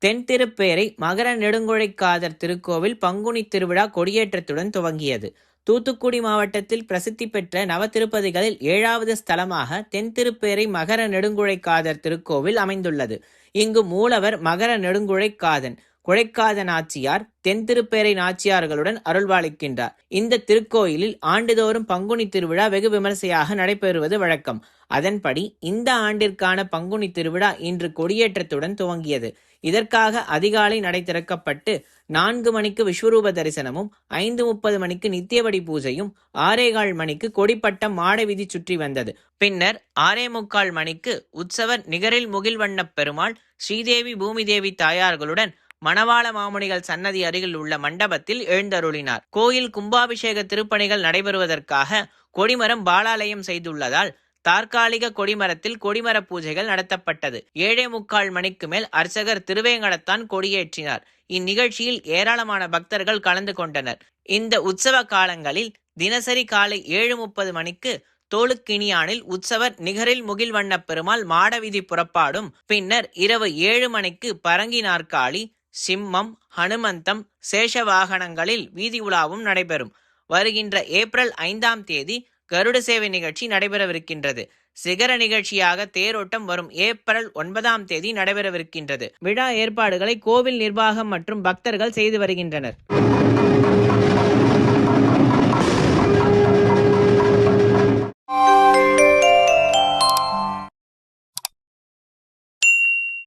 தென்திருப்பேரை மகர நெடுங்குழைக்காதர் திருக்கோவில் பங்குனி திருவிழா கொடியேற்றத்துடன் துவங்கியது. தூத்துக்குடி மாவட்டத்தில் பிரசித்தி பெற்ற நவ திருப்பதிகளில் 7வது ஸ்தலமாக தென்திருப்பேரை மகர நெடுங்குழைக்காதர் திருக்கோவில் அமைந்துள்ளது. இங்கு மூலவர் மகர நெடுங்குழைக்காதன் குழைக்காத நாச்சியார் தென்திருப்பேரை நாச்சியார்களுடன் அருள்பாலிக்கின்றார். இந்த திருக்கோயிலில் ஆண்டுதோறும் பங்குனி திருவிழா வெகு விமரிசையாக நடைபெறுவது வழக்கம். அதன்படி இந்த ஆண்டிற்கான பங்குனி திருவிழா இன்று கொடியேற்றத்துடன் துவங்கியது. இதற்காக அதிகாலை நடை திறக்கப்பட்டு 4 மணிக்கு விஸ்வரூப தரிசனமும், 5:30 மணிக்கு நித்தியபடி பூஜையும், 6:15 மணிக்கு கொடிப்பட்டம் மாட வீதி சுற்றி வந்தது. பின்னர் 6:45 மணிக்கு உற்சவர் நிகரில் முகில்வண்ணப் பெருமாள், ஸ்ரீதேவி பூமிதேவி தாயார்களுடன் மணவாள மாமுனிகள் சன்னதி அருகில் உள்ள மண்டபத்தில் எழுந்தருளினார். கோயில் கும்பாபிஷேக திருப்பணிகள் நடைபெறுவதற்காக கொடிமரம் பாலாலயம் செய்துள்ளதால் தற்காலிக கொடிமரத்தில் கொடிமர பூஜைகள் நடத்தப்பட்டது. 7:45 மணிக்கு மேல் அர்ச்சகர் திருவேங்கடத்தான் கொடியேற்றினார். இந்நிகழ்ச்சியில் ஏராளமான பக்தர்கள் கலந்து கொண்டனர். இந்த உற்சவ காலங்களில் தினசரி காலை 7:30 மணிக்கு தோளுக்கிணியானில் உற்சவர் நிகரில் முகில்வண்ணப் பெருமாள் மாடவீதி புறப்பாடும், பின்னர் இரவு 7 மணிக்கு பரங்கி நாற்காலி, சிம்மம், ஹனுமந்தம், சேஷ வாகனங்களில் வீதி உலாவும் நடைபெறும். வருகின்ற ஏப்ரல் 5ஆம் தேதி கருட சேவை நிகழ்ச்சி நடைபெறவிருக்கின்றது. சிகர நிகழ்ச்சியாக தேரோட்டம் வரும் ஏப்ரல் 9ஆம் தேதி நடைபெறவிருக்கின்றது. விழா ஏற்பாடுகளை கோவில் நிர்வாகம் மற்றும் பக்தர்கள் செய்து வருகின்றனர்.